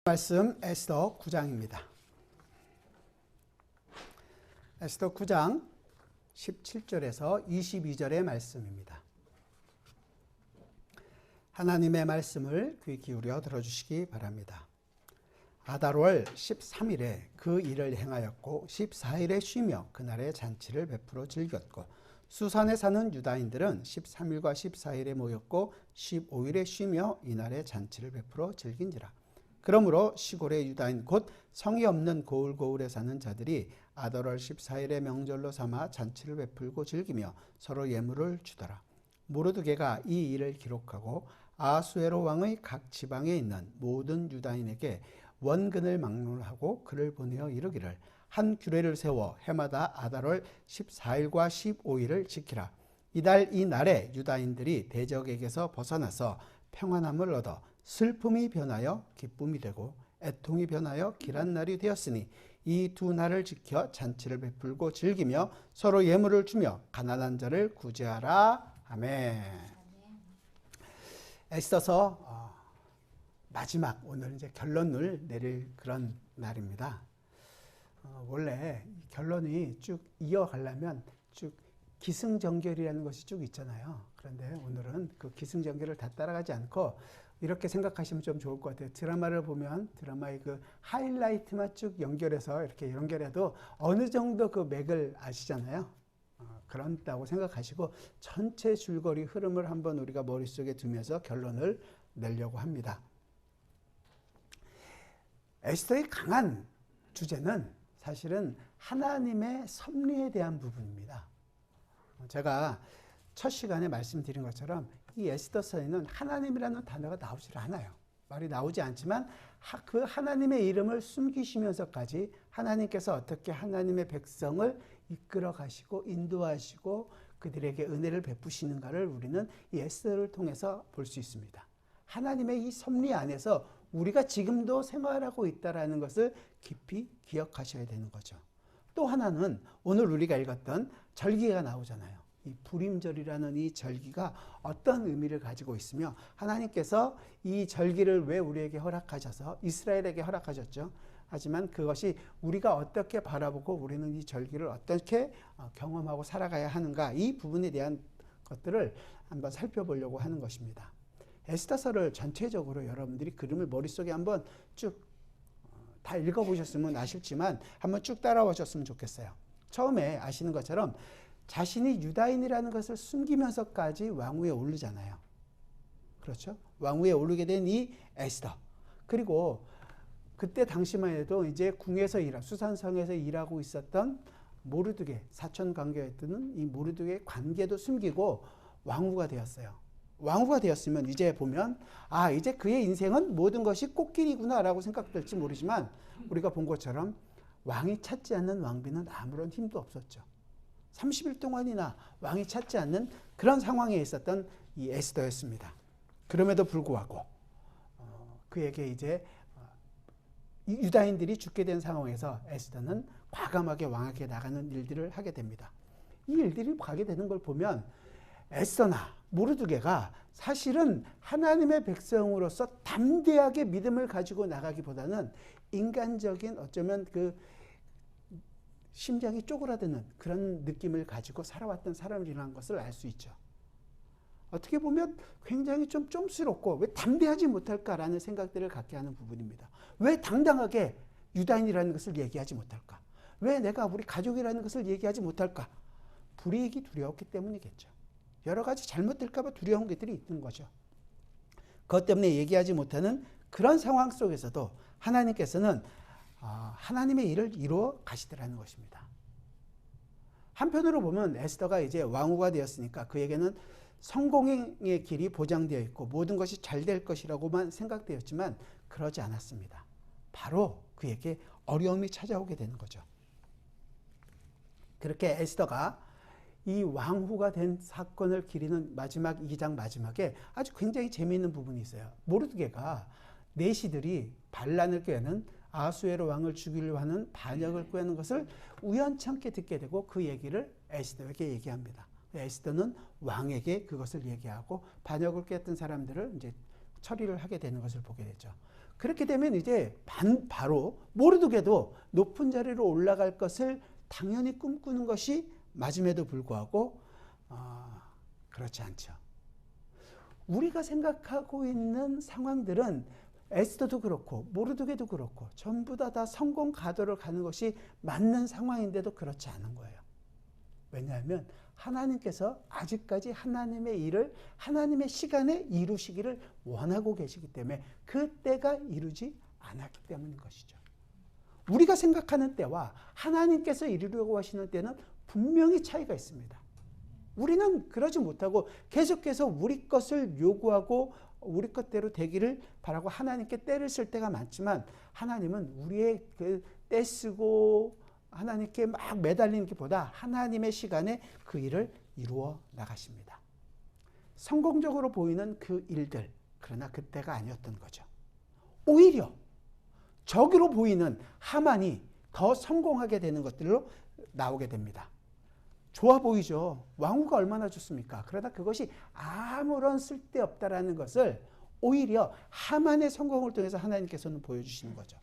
말씀 에스더 9장입니다. 에스더 9장 17절에서 22절의 말씀입니다. 하나님의 말씀을 귀 기울여 들어주시기 바랍니다. 아달월 13일에 그 일을 행하였고 14일에 쉬며 그날의 잔치를 베풀어 즐겼고 수산에 사는 유다인들은 13일과 14일에 모였고 15일에 쉬며 이날의 잔치를 베풀어 즐긴지라. 그러므로 시골의 유다인 곧 성이 없는 고을고을에 사는 자들이 아달월 14일의 명절로 삼아 잔치를 베풀고 즐기며 서로 예물을 주더라. 모르드게가 이 일을 기록하고 아하수에로 왕의 각 지방에 있는 모든 유다인에게 원근을 막론하고 글을 보내어 이르기를 한 규례를 세워 해마다 아달월 14일과 15일을 지키라. 이달 이 날에 유다인들이 대적에게서 벗어나서 평안함을 얻어 슬픔이 변하여 기쁨이 되고 애통이 변하여 길한 날이 되었으니 이 두 날을 지켜 잔치를 베풀고 즐기며 서로 예물을 주며 가난한 자를 구제하라. 아멘. 에스더서 마지막 오늘 이제 결론을 내릴 그런 날입니다. 원래 결론이 쭉 이어가려면 쭉 기승전결이라는 것이 쭉 있잖아요. 그런데 오늘은 그 기승전결을 다 따라가지 않고 이렇게 생각하시면 좀 좋을 것 같아요. 드라마를 보면 드라마의 그 하이라이트만 쭉 연결해서 이렇게 연결해도 어느 정도 그 맥을 아시잖아요. 그런다고 생각하시고 전체 줄거리 흐름을 한번 우리가 머릿속에 두면서 결론을 내려고 합니다. 에스더의 강한 주제는 사실은 하나님의 섭리에 대한 부분입니다. 제가 첫 시간에 말씀드린 것처럼 이 에스더서에는 하나님이라는 단어가 나오질 않아요. 말이 나오지 않지만 그 하나님의 이름을 숨기시면서까지 하나님께서 어떻게 하나님의 백성을 이끌어 가시고 인도하시고 그들에게 은혜를 베푸시는가를 우리는 이 에스더를 통해서 볼 수 있습니다. 하나님의 이 섭리 안에서 우리가 지금도 생활하고 있다는 것을 깊이 기억하셔야 되는 거죠. 또 하나는 오늘 우리가 읽었던 절기가 나오잖아요. 이 부림절이라는 이 절기가 어떤 의미를 가지고 있으며 하나님께서 이 절기를 왜 우리에게 허락하셔서 이스라엘에게 허락하셨죠. 하지만 그것이 우리가 어떻게 바라보고 우리는 이 절기를 어떻게 경험하고 살아가야 하는가, 이 부분에 대한 것들을 한번 살펴보려고 하는 것입니다. 에스더서를 전체적으로 여러분들이 그림을 머릿속에 한번 쭉 다 읽어보셨으면 아쉽지만 한번 쭉 따라오셨으면 좋겠어요. 처음에 아시는 것처럼 자신이 유다인이라는 것을 숨기면서까지 왕위에 오르잖아요. 그렇죠? 왕위에 오르게 된 이 에스더. 그리고 그때 당시만 해도 이제 궁에서 수산성에서 일하고 있었던 모르드게, 사촌 관계였던 이 모르드게의 관계도 숨기고 왕후가 되었어요. 왕후가 되었으면 이제 보면 이제 그의 인생은 모든 것이 꽃길이구나라고 생각될지 모르지만 우리가 본 것처럼 왕이 찾지 않는 왕비는 아무런 힘도 없었죠. 30일 동안이나 왕이 찾지 않는 그런 상황에 있었던 이 에스더였습니다. 그럼에도 불구하고 그에게 이제 유다인들이 죽게 된 상황에서 에스더는 과감하게 왕에게 나가는 일들을 하게 됩니다. 이 일들이 가게 되는 걸 보면 에스더나 모르드게가 사실은 하나님의 백성으로서 담대하게 믿음을 가지고 나가기보다는 인간적인 어쩌면 그 심장이 쪼그라드는 그런 느낌을 가지고 살아왔던 사람이라는 것을 알 수 있죠. 어떻게 보면 굉장히 좀 쫌스럽고 왜 담대하지 못할까라는 생각들을 갖게 하는 부분입니다. 왜 당당하게 유다인이라는 것을 얘기하지 못할까? 왜 내가 우리 가족이라는 것을 얘기하지 못할까? 불이익이 두려웠기 때문이겠죠. 여러 가지 잘못될까 봐 두려운 것들이 있는 거죠. 그것 때문에 얘기하지 못하는 그런 상황 속에서도 하나님께서는 하나님의 일을 이루어 가시더라는 것입니다. 한편으로 보면 에스더가 이제 왕후가 되었으니까 그에게는 성공의 길이 보장되어 있고 모든 것이 잘 될 것이라고만 생각되었지만 그러지 않았습니다. 바로 그에게 어려움이 찾아오게 되는 거죠. 그렇게 에스더가 이 왕후가 된 사건을 기리는 마지막 2장 마지막에 아주 굉장히 재미있는 부분이 있어요. 모르드게가 내시들이 반란을 꾀는 아하수에로 왕을 죽이려고 하는 반역을 꾀는 것을 우연찮게 듣게 되고 그 얘기를 에스더에게 얘기합니다. 에스더는 왕에게 그것을 얘기하고 반역을 꾀했던 사람들을 이제 처리를 하게 되는 것을 보게 되죠. 그렇게 되면 이제 바로 모르드게도 높은 자리로 올라갈 것을 당연히 꿈꾸는 것이 맞음에도 불구하고 그렇지 않죠. 우리가 생각하고 있는 상황들은 에스더도 그렇고 모르드게도 그렇고 전부 다 성공 가도를 가는 것이 맞는 상황인데도 그렇지 않은 거예요. 왜냐하면 하나님께서 아직까지 하나님의 일을 하나님의 시간에 이루시기를 원하고 계시기 때문에 그 때가 이루지 않았기 때문인 것이죠. 우리가 생각하는 때와 하나님께서 이루려고 하시는 때는 분명히 차이가 있습니다. 우리는 그러지 못하고 계속해서 우리 것을 요구하고 우리 것대로 되기를 바라고 하나님께 때를 쓸 때가 많지만 하나님은 우리의 그 때 쓰고 하나님께 막 매달리는 것보다 하나님의 시간에 그 일을 이루어 나가십니다. 성공적으로 보이는 그 일들, 그러나 그때가 아니었던 거죠. 오히려 적으로 보이는 하만이 더 성공하게 되는 것들로 나오게 됩니다. 좋아 보이죠. 왕후가 얼마나 좋습니까? 그러나 그것이 아무런 쓸데없다라는 것을 오히려 하만의 성공을 통해서 하나님께서는 보여주시는 거죠.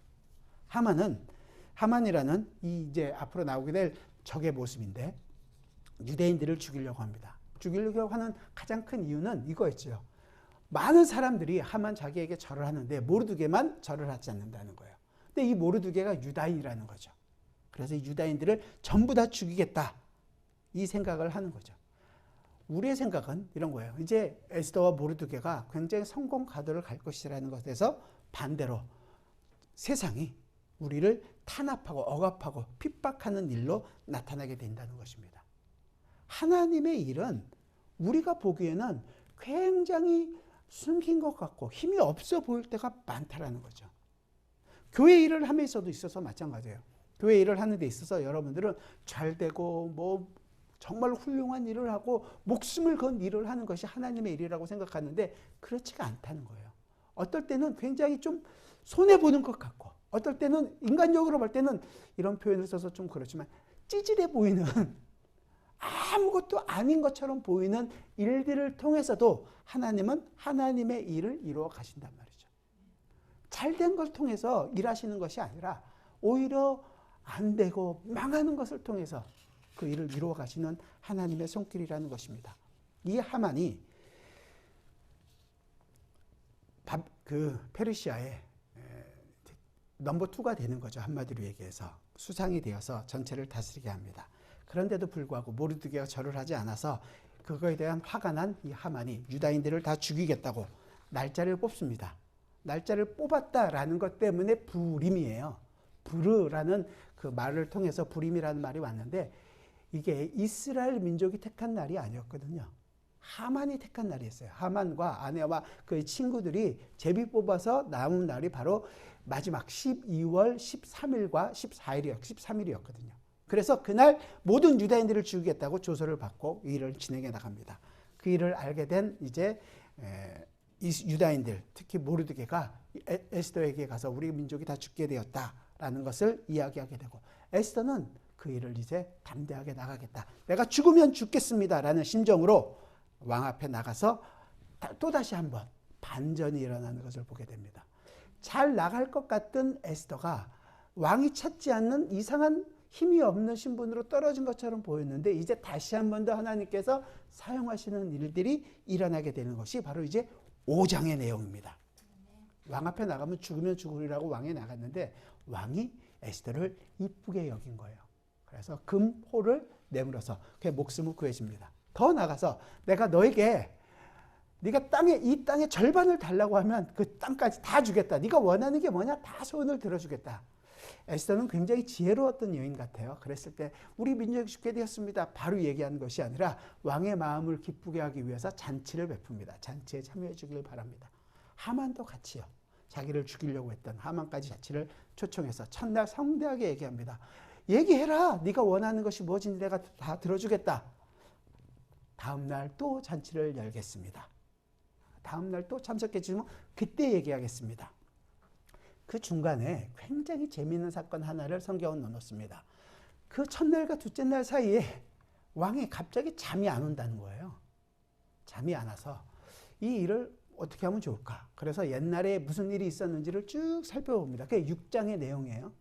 하만이라는 이제 앞으로 나오게 될 적의 모습인데 유대인들을 죽이려고 합니다. 죽이려고 하는 가장 큰 이유는 이거였죠. 많은 사람들이 하만 자기에게 절을 하는데 모르드게만 절을 하지 않는다는 거예요. 근데 이 모르드게가 유다인이라는 거죠. 그래서 유다인들을 전부 다 죽이겠다. 이 생각을 하는 거죠. 우리의 생각은 이런 거예요. 이제 에스더와 모르드게가 굉장히 성공 가도를 갈 것이라는 것에서 반대로 세상이 우리를 탄압하고 억압하고 핍박하는 일로 나타나게 된다는 것입니다. 하나님의 일은 우리가 보기에는 굉장히 숨긴 것 같고 힘이 없어 보일 때가 많다라는 거죠. 교회 일을 함에서도 있어서 마찬가지예요. 교회 일을 하는 데 있어서 여러분들은 잘 되고 뭐 정말 훌륭한 일을 하고 목숨을 건 일을 하는 것이 하나님의 일이라고 생각하는데 그렇지가 않다는 거예요. 어떨 때는 굉장히 좀 손해보는 것 같고 어떨 때는 인간적으로 볼 때는 이런 표현을 써서 좀 그렇지만 찌질해 보이는 아무것도 아닌 것처럼 보이는 일들을 통해서도 하나님은 하나님의 일을 이루어 가신단 말이죠. 잘된 걸 통해서 일하시는 것이 아니라 오히려 안 되고 망하는 것을 통해서 그 일을 이루어 가시는 하나님의 손길이라는 것입니다. 이 하만이 그 페르시아의 넘버 2가 되는 거죠. 한마디로 얘기해서 수상이 되어서 전체를 다스리게 합니다. 그런데도 불구하고 모르드게가 절을 하지 않아서 그거에 대한 화가 난 이 하만이 유다인들을 다 죽이겠다고 날짜를 뽑습니다. 날짜를 뽑았다라는 것 때문에 부림이에요. 부르라는 그 말을 통해서 부림이라는 말이 왔는데 이게 이스라엘 민족이 택한 날이 아니었거든요. 하만이 택한 날이었어요. 하만과 아내와 그의 친구들이 제비 뽑아서 남은 날이 바로 마지막 12월 13일과 13일이었거든요. 그래서 그날 모든 유다인들을 죽이겠다고 조서를 받고 이 일을 진행해 나갑니다. 그 일을 알게 된 이제 유다인들, 특히 모르드게가 에스더에게 가서 우리 민족이 다 죽게 되었다라는 것을 이야기하게 되고 에스더는 그 일을 이제 담대하게 나가겠다. 내가 죽으면 죽겠습니다라는 심정으로 왕 앞에 나가서 또다시 한번 반전이 일어나는 것을 보게 됩니다. 잘 나갈 것 같던 에스더가 왕이 찾지 않는 이상한 힘이 없는 신분으로 떨어진 것처럼 보였는데 이제 다시 한 번 더 하나님께서 사용하시는 일들이 일어나게 되는 것이 바로 이제 5장의 내용입니다. 왕 앞에 나가면 죽으면 죽으리라고 왕에 나갔는데 왕이 에스더를 이쁘게 여긴 거예요. 그래서 금호를 내물어서 그의 목숨을 구해줍니다. 더 나가서 내가 너에게 네가 이 땅의 절반을 달라고 하면 그 땅까지 다 주겠다. 네가 원하는 게 뭐냐? 다 소원을 들어주겠다. 에스더는 굉장히 지혜로웠던 여인 같아요. 그랬을 때 우리 민족이 죽게 되었습니다. 바로 얘기하는 것이 아니라 왕의 마음을 기쁘게 하기 위해서 잔치를 베풉니다. 잔치에 참여해 주길 바랍니다. 하만도 같이요. 자기를 죽이려고 했던 하만까지 잔치를 초청해서 첫날 성대하게 얘기합니다. 얘기해라. 네가 원하는 것이 무엇인지 내가 다 들어주겠다. 다음 날 또 잔치를 열겠습니다. 다음 날 또 참석해 주시면 그때 얘기하겠습니다. 그 중간에 굉장히 재미있는 사건 하나를 성경은 넣어놓습니다. 그 첫날과 둘째 날 사이에 왕이 갑자기 잠이 안 온다는 거예요. 잠이 안 와서 이 일을 어떻게 하면 좋을까? 그래서 옛날에 무슨 일이 있었는지를 쭉 살펴봅니다. 그게 6장의 내용이에요.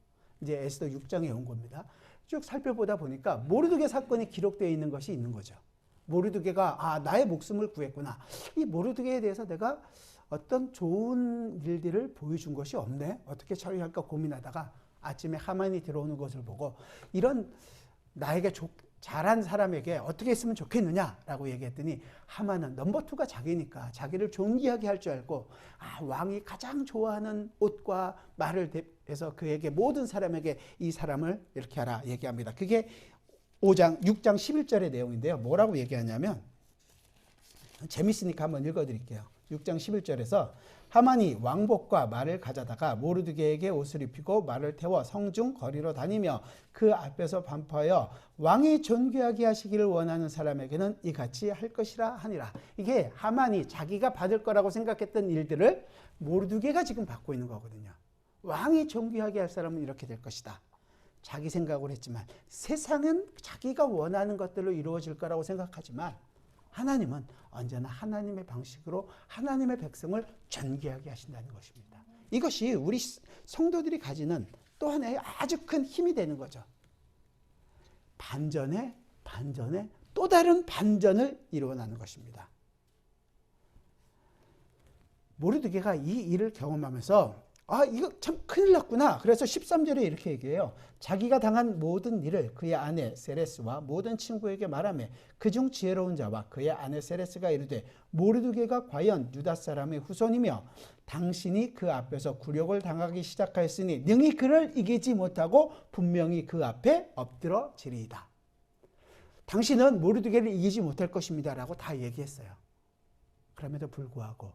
이제 에스더 6장에 온 겁니다. 쭉 살펴보다 보니까 모르드게 사건이 기록되어 있는 것이 있는 거죠. 모르드게가 나의 목숨을 구했구나. 이 모르드게에 대해서 내가 어떤 좋은 일들을 보여준 것이 없네. 어떻게 처리할까 고민하다가 아침에 하만이 들어오는 것을 보고 이런 나에게 잘한 사람에게 어떻게 했으면 좋겠느냐라고 얘기했더니 하만은 넘버 2가 자기니까 자기를 존귀하게 할 줄 알고 왕이 가장 좋아하는 옷과 말을 대해서 그에게 모든 사람에게 이 사람을 이렇게 하라 얘기합니다. 그게 6장 11절의 내용인데요. 뭐라고 얘기하냐면 재밌으니까 한번 읽어드릴게요. 6장 11절에서 하만이 왕복과 말을 가져다가 모르드게에게 옷을 입히고 말을 태워 성중 거리로 다니며 그 앞에서 반포하여 왕이 존귀하게 하시기를 원하는 사람에게는 이같이 할 것이라 하니라. 이게 하만이 자기가 받을 거라고 생각했던 일들을 모르드게가 지금 받고 있는 거거든요. 왕이 존귀하게 할 사람은 이렇게 될 것이다. 자기 생각을 했지만 세상은 자기가 원하는 것들로 이루어질 거라고 생각하지만 하나님은 언제나 하나님의 방식으로 하나님의 백성을 존귀하게 하신다는 것입니다. 이것이 우리 성도들이 가지는 또 하나의 아주 큰 힘이 되는 거죠. 반전에 또 다른 반전을 이루어나는 것입니다. 모르드게가 이 일을 경험하면서 이거 참 큰일 났구나. 그래서 13절에 이렇게 얘기해요. 자기가 당한 모든 일을 그의 아내 세레스와 모든 친구에게 말하며 그중 지혜로운 자와 그의 아내 세레스가 이르되 모르드게가 과연 유다 사람의 후손이며 당신이 그 앞에서 굴욕을 당하기 시작하였으니 능히 그를 이기지 못하고 분명히 그 앞에 엎드러지리이다. 당신은 모르드게를 이기지 못할 것입니다 라고 다 얘기했어요. 그럼에도 불구하고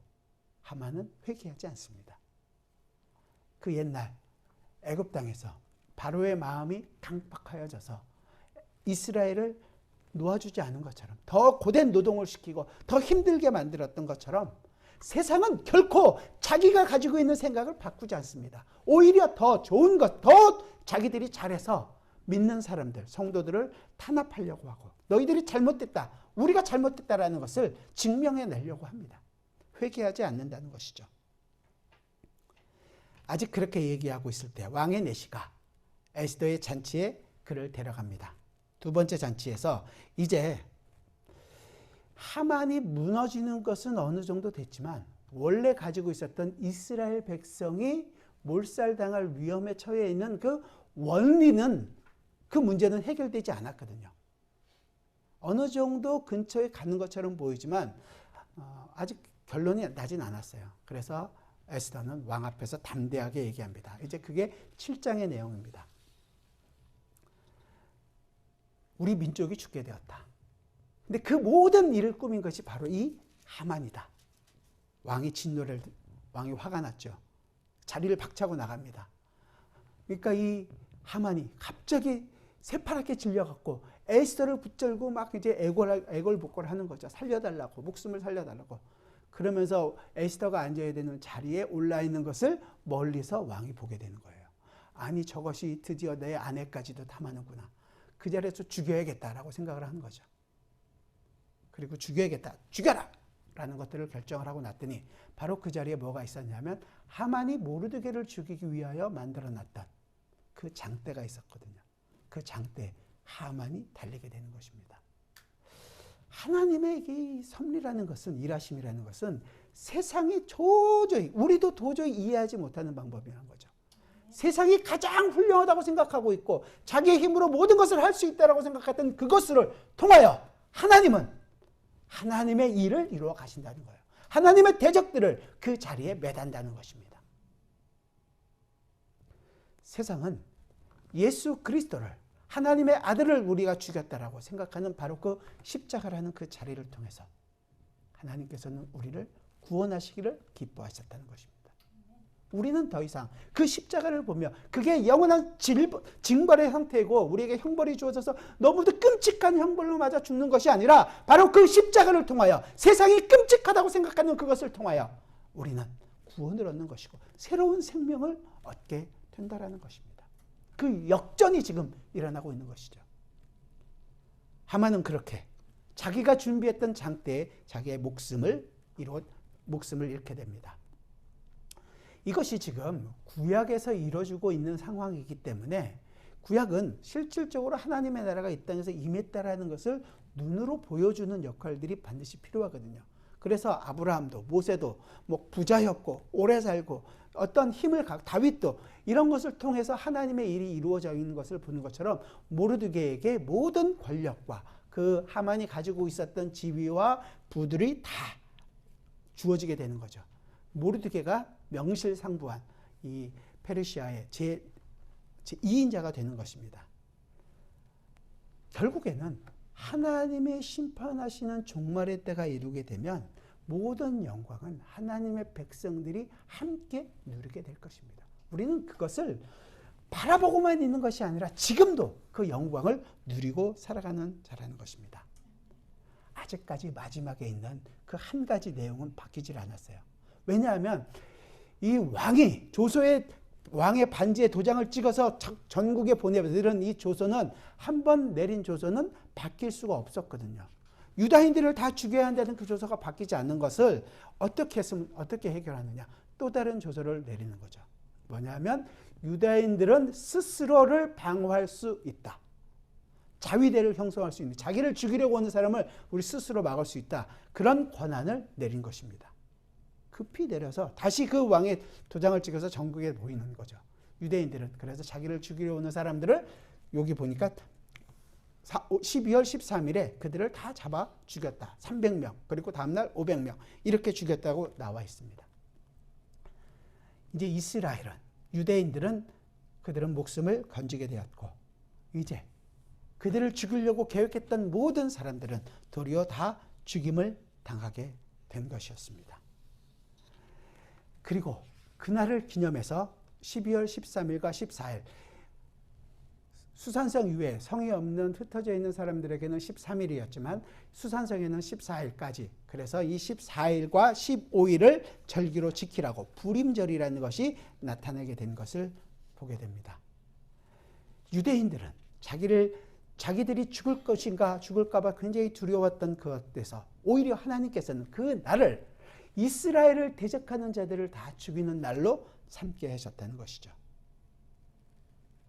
하만은 회개하지 않습니다. 그 옛날 애굽 땅에서 바로의 마음이 강팍하여져서 이스라엘을 놓아주지 않은 것처럼 더 고된 노동을 시키고 더 힘들게 만들었던 것처럼 세상은 결코 자기가 가지고 있는 생각을 바꾸지 않습니다. 오히려 더 좋은 것, 더 자기들이 잘해서 믿는 사람들, 성도들을 탄압하려고 하고 너희들이 잘못됐다, 우리가 잘못됐다라는 것을 증명해내려고 합니다. 회개하지 않는다는 것이죠. 아직 그렇게 얘기하고 있을 때 왕의 내시가 에스더의 잔치에 그를 데려갑니다. 두 번째 잔치에서 이제 하만이 무너지는 것은 어느 정도 됐지만 원래 가지고 있었던 이스라엘 백성이 몰살당할 위험에 처해 있는 그 원리는, 그 문제는 해결되지 않았거든요. 어느 정도 근처에 가는 것처럼 보이지만 아직 결론이 나진 않았어요. 그래서 에스더는 왕 앞에서 담대하게 얘기합니다. 이제 그게 7장의 내용입니다. 우리 민족이 죽게 되었다. 근데 그 모든 일을 꾸민 것이 바로 이 하만이다. 왕이 화가 났죠. 자리를 박차고 나갑니다. 그러니까 이 하만이 갑자기 새파랗게 질려갖고 에스더를 붙들고 막 이제 애걸복걸 하는 거죠. 살려달라고, 목숨을 살려달라고. 그러면서 에스더가 앉아야 되는 자리에 올라 있는 것을 멀리서 왕이 보게 되는 거예요. 아니, 저것이 드디어 내 아내까지도 탐하는구나. 그 자리에서 죽여야겠다라고 생각을 하는 거죠. 그리고 죽여야겠다, 죽여라! 라는 것들을 결정을 하고 났더니 바로 그 자리에 뭐가 있었냐면 하만이 모르드게를 죽이기 위하여 만들어놨던 그 장대가 있었거든요. 그 장대에 하만이 달리게 되는 것입니다. 하나님의 이 섭리라는 것은, 일하심이라는 것은 세상이 우리도 도저히 이해하지 못하는 방법이라는 거죠. 세상이 가장 훌륭하다고 생각하고 있고 자기의 힘으로 모든 것을 할 수 있다고 생각했던 그것을 통하여 하나님은 하나님의 일을 이루어 가신다는 거예요. 하나님의 대적들을 그 자리에 매단다는 것입니다. 세상은 예수 그리스도를, 하나님의 아들을 우리가 죽였다라고 생각하는 바로 그 십자가라는 그 자리를 통해서 하나님께서는 우리를 구원하시기를 기뻐하셨다는 것입니다. 우리는 더 이상 그 십자가를 보며 그게 영원한 징벌의 형태이고 우리에게 형벌이 주어져서 너무도 끔찍한 형벌로 맞아 죽는 것이 아니라 바로 그 십자가를 통하여, 세상이 끔찍하다고 생각하는 그것을 통하여 우리는 구원을 얻는 것이고 새로운 생명을 얻게 된다는 것입니다. 그 역전이 지금 일어나고 있는 것이죠. 하만은 그렇게 자기가 준비했던 장대에 자기의 목숨을 목숨을 잃게 됩니다. 이것이 지금 구약에서 이루어지고 있는 상황이기 때문에 구약은 실질적으로 하나님의 나라가 이 땅에서 임했다라는 것을 눈으로 보여주는 역할들이 반드시 필요하거든요. 그래서 아브라함도 모세도 뭐 부자였고 오래 살고 어떤 힘을 다윗도 이런 것을 통해서 하나님의 일이 이루어져 있는 것을 보는 것처럼 모르드게에게 모든 권력과 그 하만이 가지고 있었던 지위와 부들이 다 주어지게 되는 거죠. 모르드게가 명실상부한 이 페르시아의 제2인자가 되는 것입니다. 결국에는 하나님의 심판하시는 종말의 때가 이루게 되면 모든 영광은 하나님의 백성들이 함께 누리게 될 것입니다. 우리는 그것을 바라보고만 있는 것이 아니라 지금도 그 영광을 누리고 살아가는 자라는 것입니다. 아직까지 마지막에 있는 그 한 가지 내용은 바뀌질 않았어요. 왜냐하면 이 왕이 조소의 왕의 반지에 도장을 찍어서 전국에 보내는 이 조서는 한 번 내린 조서는 바뀔 수가 없었거든요. 유다인들을 다 죽여야 한다는 그 조서가 바뀌지 않는 것을 어떻게 해결하느냐? 또 다른 조서를 내리는 거죠. 뭐냐면 유다인들은 스스로를 방어할 수 있다. 자위대를 형성할 수 있는, 자기를 죽이려고 하는 사람을 우리 스스로 막을 수 있다. 그런 권한을 내린 것입니다. 급히 내려서 다시 그 왕의 도장을 찍어서 전국에 보이는 거죠. 유대인들은 그래서 자기를 죽이려 오는 사람들을 여기 보니까 12월 13일에 그들을 다 잡아 죽였다. 300명 그리고 다음날 500명 이렇게 죽였다고 나와 있습니다. 이제 이스라엘은 유대인들은 그들은 목숨을 건지게 되었고 이제 그들을 죽이려고 계획했던 모든 사람들은 도리어 다 죽임을 당하게 된 것이었습니다. 그리고 그날을 기념해서 12월 13일과 14일 수산성 이외에 성이 없는 흩어져 있는 사람들에게는 13일이었지만 수산성에는 14일까지 그래서 이 14일과 15일을 절기로 지키라고 부림절이라는 것이 나타나게 된 것을 보게 됩니다. 유대인들은 자기들이 죽을 것인가 죽을까 봐 굉장히 두려웠던 그것에서 오히려 하나님께서는 그 날을 이스라엘을 대적하는 자들을 다 죽이는 날로 삼게 하셨다는 것이죠.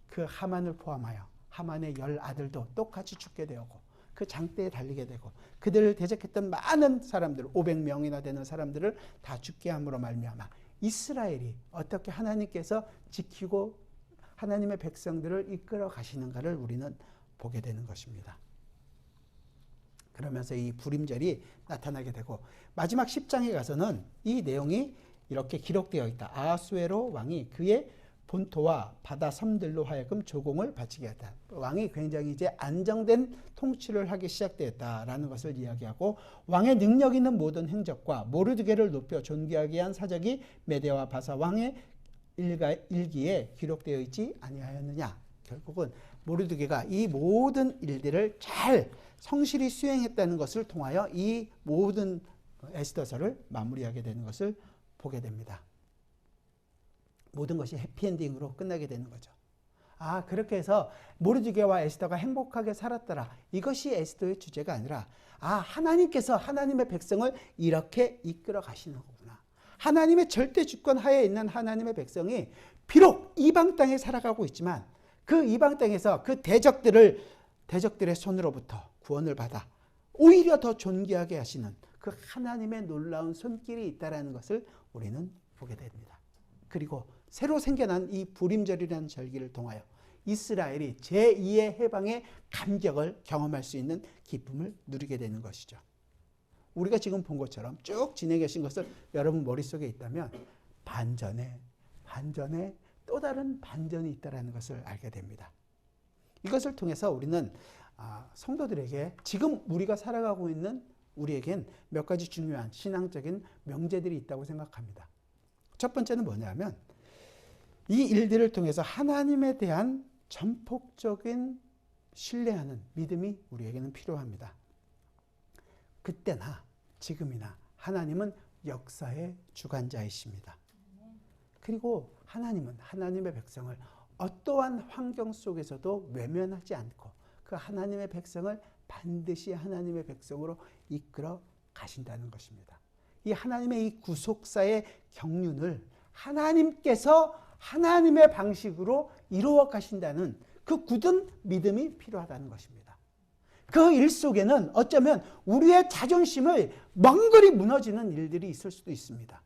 그 하만을 포함하여 하만의 10 아들도 똑같이 죽게 되었고 그 장대에 달리게 되고 그들을 대적했던 많은 사람들 500명이나 되는 사람들을 다 죽게 함으로 말미암아 이스라엘이 어떻게 하나님께서 지키고 하나님의 백성들을 이끌어 가시는가를 우리는 보게 되는 것입니다. 그러면서 이 부림절이 나타나게 되고 마지막 10장에 가서는 이 내용이 이렇게 기록되어 있다. 아하수에로 왕이 그의 본토와 바다 섬들로 하여금 조공을 바치게 했다. 왕이 굉장히 이제 안정된 통치를 하기 시작되었다라는 것을 이야기하고 왕의 능력 있는 모든 행적과 모르드게를 높여 존귀하게 한 사적이 메대와 바사 왕의 일기에 기록되어 있지 아니하였느냐. 결국은 모르드게가 이 모든 일들을 잘 성실히 수행했다는 것을 통하여 이 모든 에스더서를 마무리하게 되는 것을 보게 됩니다. 모든 것이 해피엔딩으로 끝나게 되는 거죠. 아, 그렇게 해서 모르드게와 에스더가 행복하게 살았더라. 이것이 에스더의 주제가 아니라 하나님께서 하나님의 백성을 이렇게 이끌어 가시는 거구나. 하나님의 절대 주권 하에 있는 하나님의 백성이 비록 이방 땅에 살아가고 있지만 그 이방 땅에서 그 대적들의 손으로부터 구원을 받아 오히려 더 존귀하게 하시는 그 하나님의 놀라운 손길이 있다라는 것을 우리는 보게 됩니다. 그리고 새로 생겨난 이 부림절이라는 절기를 통하여 이스라엘이 제2의 해방의 감격을 경험할 수 있는 기쁨을 누리게 되는 것이죠. 우리가 지금 본 것처럼 쭉 진행해 계신 것을 여러분 머릿속에 있다면 반전에 또 다른 반전이 있다는 것을 알게 됩니다. 이것을 통해서 우리는 성도들에게 지금 우리가 살아가고 있는 우리에겐 몇 가지 중요한 신앙적인 명제들이 있다고 생각합니다. 첫 번째는 뭐냐면 이 일들을 통해서 하나님에 대한 전폭적인 신뢰하는 믿음이 우리에게는 필요합니다. 그때나 지금이나 하나님은 역사의 주관자이십니다. 그리고 하나님은 하나님의 백성을 어떠한 환경 속에서도 외면하지 않고 그 하나님의 백성을 반드시 하나님의 백성으로 이끌어 가신다는 것입니다. 이 하나님의 이 구속사의 경륜을 하나님께서 하나님의 방식으로 이루어 가신다는 그 굳은 믿음이 필요하다는 것입니다. 그 일 속에는 어쩌면 우리의 자존심을 멍거리 무너지는 일들이 있을 수도 있습니다.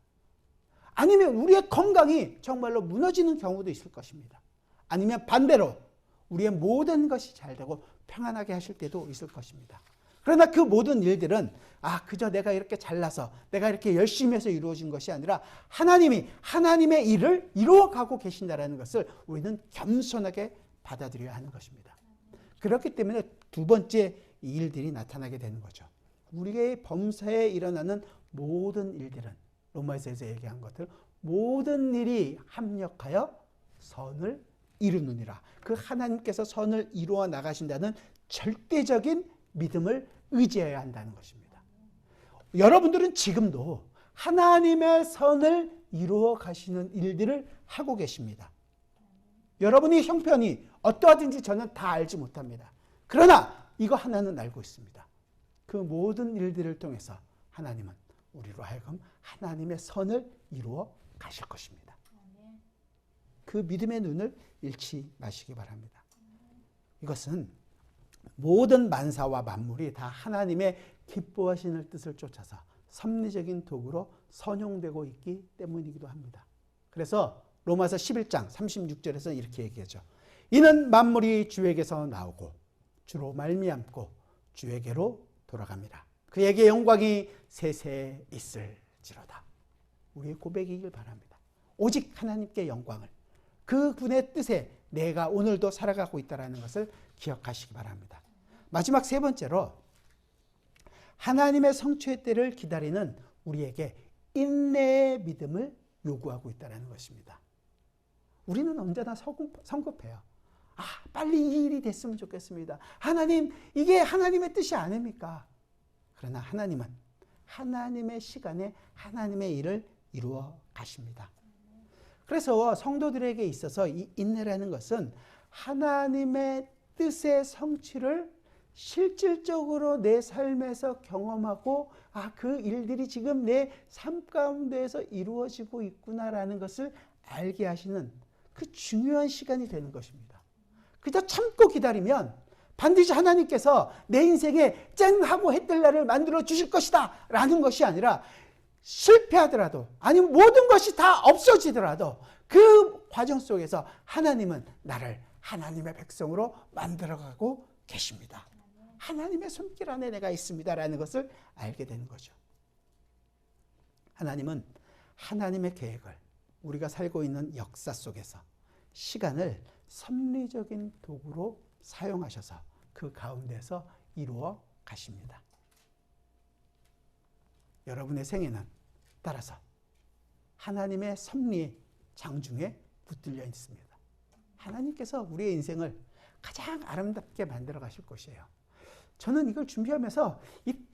아니면 우리의 건강이 정말로 무너지는 경우도 있을 것입니다. 아니면 반대로 우리의 모든 것이 잘 되고 평안하게 하실 때도 있을 것입니다. 그러나 그 모든 일들은 그저 내가 이렇게 잘나서 내가 이렇게 열심히 해서 이루어진 것이 아니라 하나님이 하나님의 일을 이루어가고 계신다는 것을 우리는 겸손하게 받아들여야 하는 것입니다. 그렇기 때문에 두 번째 이 일들이 나타나게 되는 거죠. 우리의 범사에 일어나는 모든 일들은 로마서에서 얘기한 것들 모든 일이 합력하여 선을 이루느니라. 그 하나님께서 선을 이루어 나가신다는 절대적인 믿음을 의지해야 한다는 것입니다. 여러분들은 지금도 하나님의 선을 이루어 가시는 일들을 하고 계십니다. 여러분이 형편이 어떠하든지 저는 다 알지 못합니다. 그러나 이거 하나는 알고 있습니다. 그 모든 일들을 통해서 하나님은 우리로 하여금 하나님의 선을 이루어 가실 것입니다. 그 믿음의 눈을 잃지 마시기 바랍니다. 이것은 모든 만사와 만물이 다 하나님의 기뻐하시는 뜻을 쫓아서 섭리적인 도구로 선용되고 있기 때문이기도 합니다. 그래서 로마서 11장 36절에서 이렇게 얘기하죠. 이는 만물이 주에게서 나오고 주로 말미암고 주에게로 돌아갑니다. 그에게 영광이 세세에 있을지로다. 우리의 고백이길 바랍니다. 오직 하나님께 영광을 그분의 뜻에 내가 오늘도 살아가고 있다는 것을 기억하시기 바랍니다. 마지막 세 번째로 하나님의 성취의 때를 기다리는 우리에게 인내의 믿음을 요구하고 있다는 것입니다. 우리는 언제나 성급해요. 빨리 이 일이 됐으면 좋겠습니다. 하나님, 이게 하나님의 뜻이 아닙니까? 그러나 하나님은 하나님의 시간에 하나님의 일을 이루어 가십니다. 그래서 성도들에게 있어서 이 인내라는 것은 하나님의 뜻의 성취를 실질적으로 내 삶에서 경험하고 그 일들이 지금 내 삶 가운데에서 이루어지고 있구나라는 것을 알게 하시는 그 중요한 시간이 되는 것입니다. 그저 참고 기다리면 반드시 하나님께서 내 인생에 짠 하고 해뜰 날을 만들어 주실 것이다 라는 것이 아니라 실패하더라도 아니면 모든 것이 다 없어지더라도 그 과정 속에서 하나님은 나를 하나님의 백성으로 만들어가고 계십니다. 하나님의 손길 안에 내가 있습니다라는 것을 알게 되는 거죠. 하나님은 하나님의 계획을 우리가 살고 있는 역사 속에서 시간을 섭리적인 도구로 사용하셔서 그 가운데서 이루어 가십니다. 여러분의 생애는 따라서 하나님의 섭리의 장중에 붙들려 있습니다. 하나님께서 우리의 인생을 가장 아름답게 만들어 가실 것이에요. 저는 이걸 준비하면서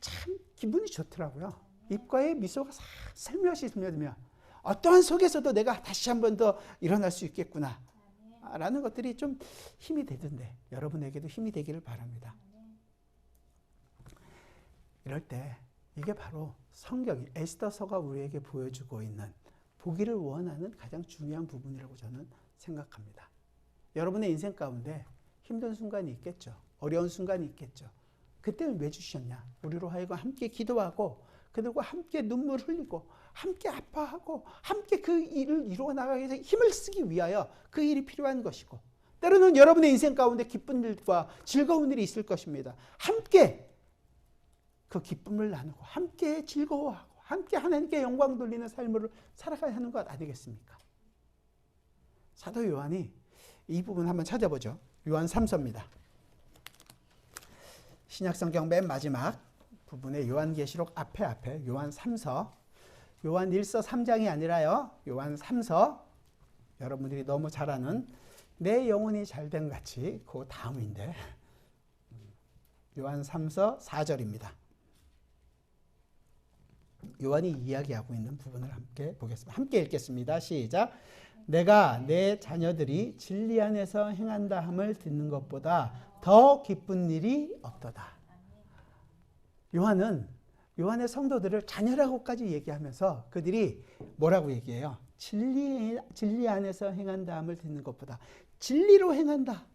참 기분이 좋더라고요. 입가에 미소가 싹 살며시 스며들며 어떠한 속에서도 내가 다시 한 번 더 일어날 수 있겠구나 라는 것들이 좀 힘이 되던데 여러분에게도 힘이 되기를 바랍니다. 이럴 때 이게 바로 성경이 에스더서가 우리에게 보여주고 있는 보기를 원하는 가장 중요한 부분이라고 저는 생각합니다. 여러분의 인생 가운데 힘든 순간이 있겠죠. 어려운 순간이 있겠죠. 그때는 왜 주셨냐? 우리로 하여금 함께 기도하고 그들과 함께 눈물 흘리고 함께 아파하고 함께 그 일을 이루어 나가기 위해서 힘을 쓰기 위하여 그 일이 필요한 것이고 때로는 여러분의 인생 가운데 기쁜 일과 즐거운 일이 있을 것입니다. 함께 그 기쁨을 나누고 함께 즐거워하고 함께 하나님께 영광 돌리는 삶을 살아가야 하는 것 아니겠습니까? 사도 요한이 이 부분 한번 찾아보죠. 요한 3서입니다. 신약성경 맨 마지막 부분에 요한계시록 앞에 요한 3서 요한 1서 3장이 아니라요. 요한 3서 여러분들이 너무 잘 아는 내 영혼이 잘된 같이 그 다음인데 요한 3서 4절입니다. 요한이 이야기하고 있는 부분을 함께 보겠습니다. 함께 읽겠습니다. 시작. 내가 내 자녀들이 진리 안에서 행한다 함을 듣는 것보다 더 기쁜 일이 없도다. 요한은 요한의 성도들을 자녀라고까지 얘기하면서 그들이 뭐라고 얘기해요? 진리 안에서 행한다함을 듣는 것보다 진리로 행한다.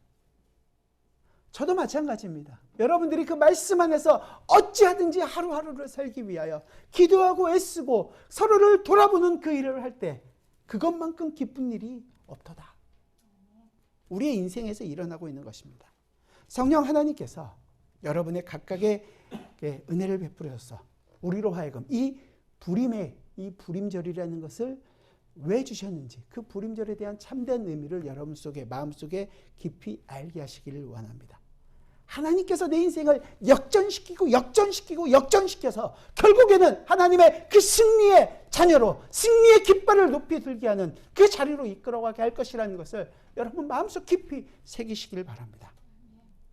저도 마찬가지입니다. 여러분들이 그 말씀 안에서 어찌하든지 하루하루를 살기 위하여 기도하고 애쓰고 서로를 돌아보는 그 일을 할 때 그것만큼 기쁜 일이 없도다. 우리의 인생에서 일어나고 있는 것입니다. 성령 하나님께서 여러분의 각각의 은혜를 베풀어서 우리로 하여금 이 부림절이라는 것을 왜 주셨는지 그 부림절에 대한 참된 의미를 여러분 속에 마음속에 깊이 알게 하시기를 원합니다. 하나님께서 내 인생을 역전시켜서 결국에는 하나님의 그 승리의 자녀로 승리의 깃발을 높이 들게 하는 그 자리로 이끌어가게 할 것이라는 것을 여러분 마음속 깊이 새기시길 바랍니다.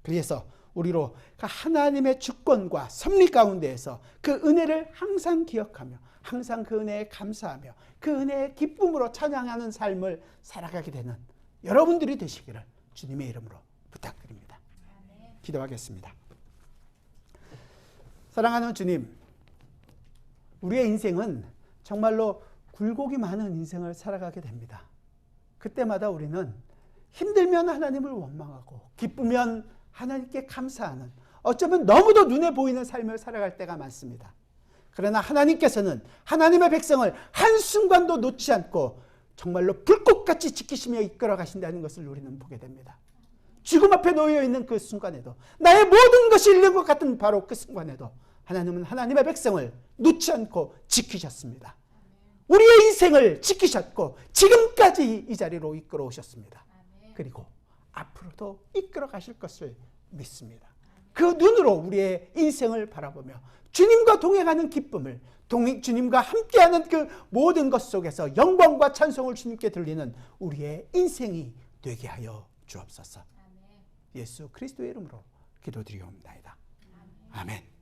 그래서 우리로 그 하나님의 주권과 섭리 가운데에서 그 은혜를 항상 기억하며 항상 그 은혜에 감사하며 그 은혜의 기쁨으로 찬양하는 삶을 살아가게 되는 여러분들이 되시기를 주님의 이름으로 부탁드립니다. 기도하겠습니다. 사랑하는 주님, 우리의 인생은 정말로 굴곡이 많은 인생을 살아가게 됩니다. 그때마다 우리는 힘들면 하나님을 원망하고 기쁘면 하나님께 감사하는 어쩌면 너무도 눈에 보이는 삶을 살아갈 때가 많습니다. 그러나 하나님께서는 하나님의 백성을 한순간도 놓지 않고 정말로 불꽃같이 지키시며 이끌어 가신다는 것을 우리는 보게 됩니다. 죽음 앞에 놓여있는 그 순간에도 나의 모든 것이 잃는 것 같은 바로 그 순간에도 하나님은 하나님의 백성을 놓지 않고 지키셨습니다. 우리의 인생을 지키셨고 지금까지 이 자리로 이끌어 오셨습니다. 그리고 앞으로도 이끌어 가실 것을 믿습니다. 그 눈으로 우리의 인생을 바라보며 주님과 동행하는 기쁨을 주님과 함께하는 그 모든 것 속에서 영광과 찬송을 주님께 들리는 우리의 인생이 되게 하여 주옵소서. 예수 그리스도의 이름으로 기도드리옵나이다. 아멘.